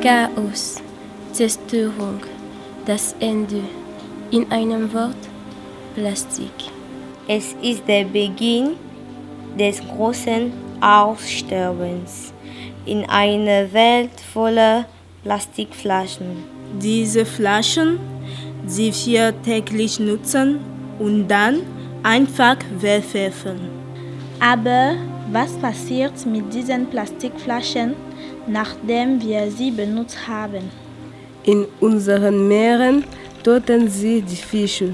Chaos, Zerstörung, das Ende. In einem Wort, Plastik. Es ist der Beginn des großen Aussterbens in einer Welt voller Plastikflaschen. Diese Flaschen, die wir täglich nutzen und dann einfach wegwerfen. Aber was passiert mit diesen Plastikflaschen, nachdem wir sie benutzt haben? In unseren Meeren töten sie die Fische.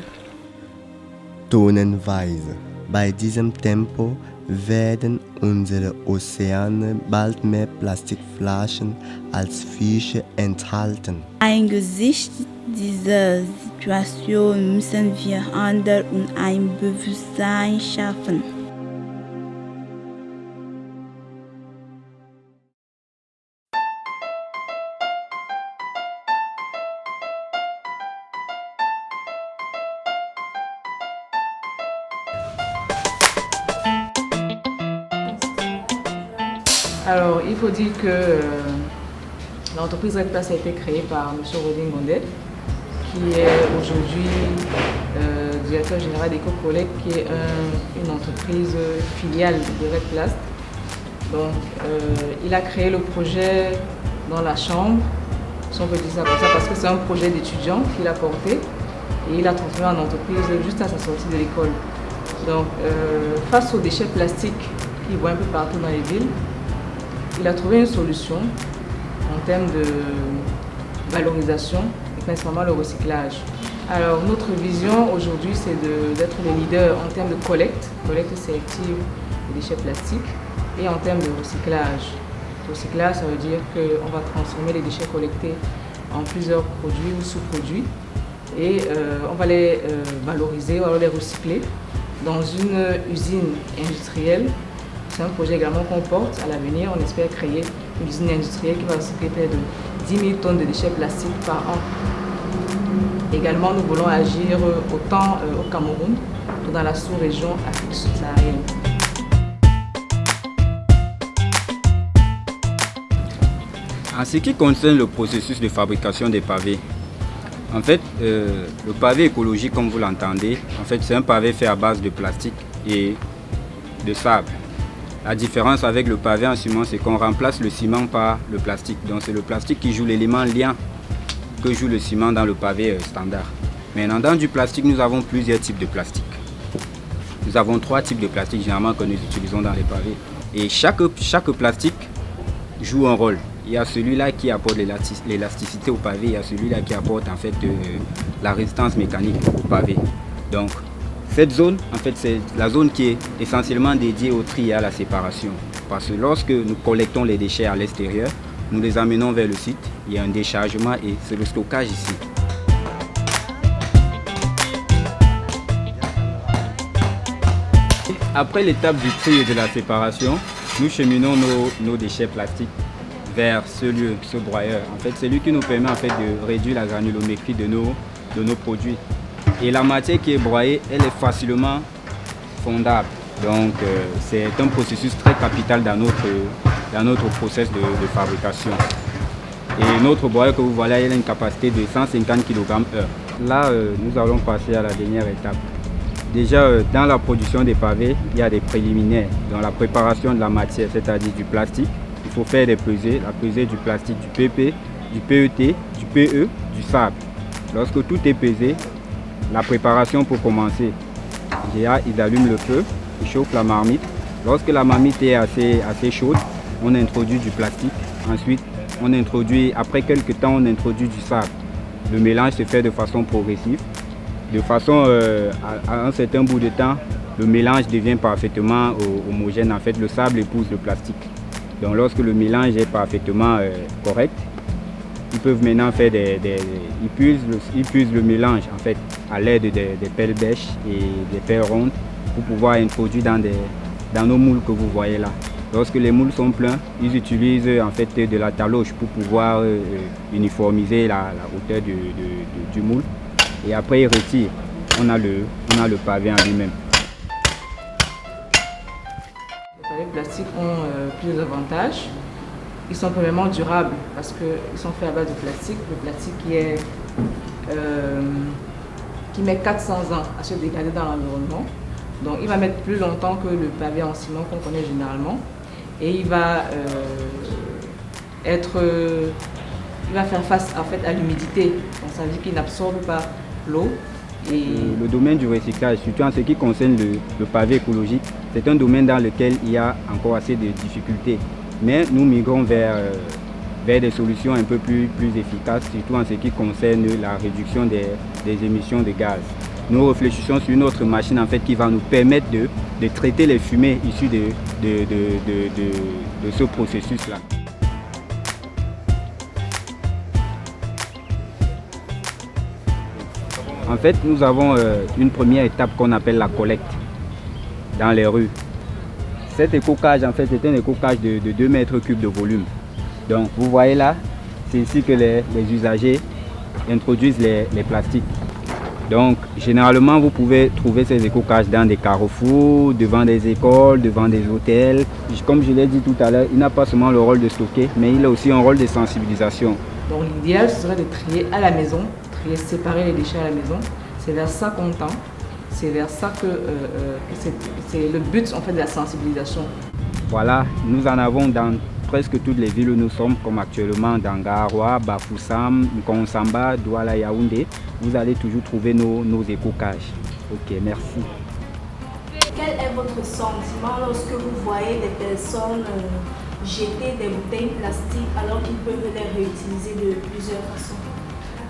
Tonnenweise. Bei diesem Tempo werden unsere Ozeane bald mehr Plastikflaschen als Fische enthalten. Angesichts dieser Situation müssen wir handeln und ein Bewusstsein schaffen. Alors, il faut dire que l'entreprise Red Place a été créée par M. Rodin Gondet, qui est aujourd'hui directeur général d'EcoCollect, qui est une entreprise filiale de Red Place. Donc, il a créé le projet dans la chambre, si on peut dire ça comme ça, parce que c'est un projet d'étudiant qu'il a porté et il a transformé en entreprise juste à sa sortie de l'école. Donc, face aux déchets plastiques qu'il voit un peu partout dans les villes, il a trouvé une solution en termes de valorisation et principalement le recyclage. Alors notre vision aujourd'hui c'est d'être le leader en termes de collecte sélective des déchets plastiques et en termes de recyclage. Le recyclage ça veut dire qu'on va transformer les déchets collectés en plusieurs produits ou sous-produits et on va les valoriser, on va les recycler dans une usine industrielle. C'est un projet également qu'on porte à l'avenir. On espère créer une usine industrielle qui va recycler près de 10 000 tonnes de déchets plastiques par an. Également, nous voulons agir autant au Cameroun que dans la sous-région Afrique subsaharienne. En ce qui concerne le processus de fabrication des pavés, en fait, le pavé écologique, comme vous l'entendez, en fait, c'est un pavé fait à base de plastique et de sable. La différence avec le pavé en ciment, c'est qu'on remplace le ciment par le plastique. Donc c'est le plastique qui joue l'élément lien que joue le ciment dans le pavé standard. Maintenant, dans du plastique, nous avons plusieurs types de plastique. Nous avons 3 types de plastique généralement que nous utilisons dans les pavés. Et chaque plastique joue un rôle. Il y a celui-là qui apporte l'élasticité au pavé, il y a celui-là qui apporte en fait la résistance mécanique au pavé. Donc, cette zone, en fait, c'est la zone qui est essentiellement dédiée au tri et à la séparation. Parce que lorsque nous collectons les déchets à l'extérieur, nous les amenons vers le site, il y a un déchargement et c'est le stockage ici. Après l'étape du tri et de la séparation, nous cheminons nos déchets plastiques vers ce lieu, ce broyeur. En fait, c'est lui qui nous permet en fait, de réduire la granulométrie de nos produits. Et la matière qui est broyée, elle est facilement fondable. Donc c'est un processus très capital dans notre process de fabrication. Et notre broyeur que vous voyez, elle a une capacité de 150 kg/h. Là, nous allons passer à la dernière étape. Déjà, dans la production des pavés, il y a des préliminaires. Dans la préparation de la matière, c'est-à-dire du plastique, il faut faire des pesées. La pesée du plastique, du PP, du PET, du PE, du sable. Lorsque tout est pesé, la préparation pour commencer. Déjà, ils allument le feu, ils chauffent la marmite. Lorsque la marmite est assez chaude, on introduit du plastique. Ensuite, après quelques temps, on introduit du sable. Le mélange se fait de façon progressive. De façon, à un certain bout de temps, le mélange devient parfaitement homogène. En fait, le sable épouse le plastique. Donc, lorsque le mélange est parfaitement correct, ils peuvent maintenant faire ils puisent le mélange en fait à l'aide des pelles bêches et des pelles rondes pour pouvoir introduire dans nos moules que vous voyez là. Lorsque les moules sont pleins, ils utilisent en fait de la taloche pour pouvoir uniformiser la hauteur du moule. Et après ils retirent. On a le pavé en lui-même. Les pavés plastiques ont plusieurs avantages. ils sont premièrement durables parce qu'ils sont faits à base de plastique. Le plastique qui met 400 ans à se dégrader dans l'environnement. Donc il va mettre plus longtemps que le pavé en ciment qu'on connaît généralement. Et il va faire face en fait, à l'humidité. Donc ça veut dire qu'il n'absorbe pas l'eau. Et le domaine du recyclage, surtout en ce qui concerne le pavé écologique, c'est un domaine dans lequel il y a encore assez de difficultés. Mais nous migrons vers des solutions un peu plus efficaces, surtout en ce qui concerne la réduction des émissions de gaz. Nous réfléchissons sur une autre machine en fait, qui va nous permettre de traiter les fumées issues de ce processus-là. En fait, nous avons une première étape qu'on appelle la collecte dans les rues. Cet éco-cage, en fait, c'est un éco-cage de 2 mètres cubes de volume. Donc, vous voyez là, c'est ici que les usagers introduisent les plastiques. Donc, généralement, vous pouvez trouver ces éco-cages dans des carrefours, devant des écoles, devant des hôtels. Comme je l'ai dit tout à l'heure, il n'a pas seulement le rôle de stocker, mais il a aussi un rôle de sensibilisation. Donc, l'idéal, ce serait de trier à la maison, séparer les déchets à la maison. C'est vers ça qu'on tend. C'est vers ça que c'est le but en fait, de la sensibilisation. Voilà, nous en avons dans presque toutes les villes où nous sommes, comme actuellement dans Garoua, Bafoussam, Nkonsamba, Douala, Yaoundé. Vous allez toujours trouver nos éco-cages. Ok, merci. Quel est votre sentiment lorsque vous voyez des personnes jeter des bouteilles plastiques alors qu'ils peuvent les réutiliser de plusieurs façons?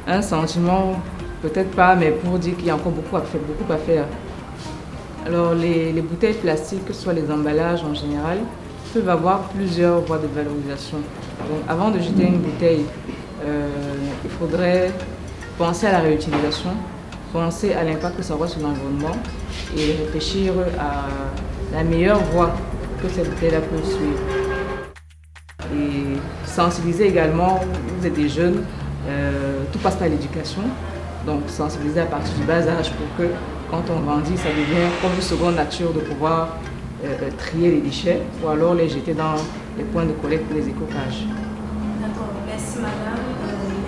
Un sentiment, peut-être pas, mais pour dire qu'il y a encore beaucoup à faire. Alors les bouteilles plastiques, que ce soit les emballages en général, peuvent avoir plusieurs voies de valorisation. Donc avant de jeter une bouteille, il faudrait penser à la réutilisation, penser à l'impact que ça aura sur l'environnement et réfléchir à la meilleure voie que cette bouteille-là peut suivre. Et sensibiliser également, vous êtes des jeunes, tout passe par l'éducation, donc sensibiliser à partir du bas âge pour que quand on grandit, ça devient comme une seconde nature de pouvoir trier les déchets ou alors les jeter dans les points de collecte pour les éco-cages. D'accord, merci madame,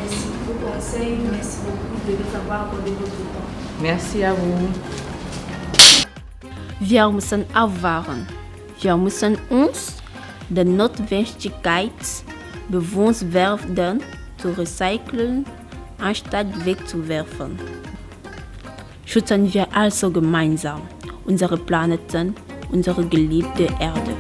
merci pour vos conseils, merci beaucoup de nous avoir accordé votre temps. Merci à vous. Wir müssen aufwachen. Wir müssen uns der Notwendigkeit bewusst werden, zu recyceln, anstatt wegzuwerfen. Schützen wir also gemeinsam unsere Planeten, unsere geliebte Erde.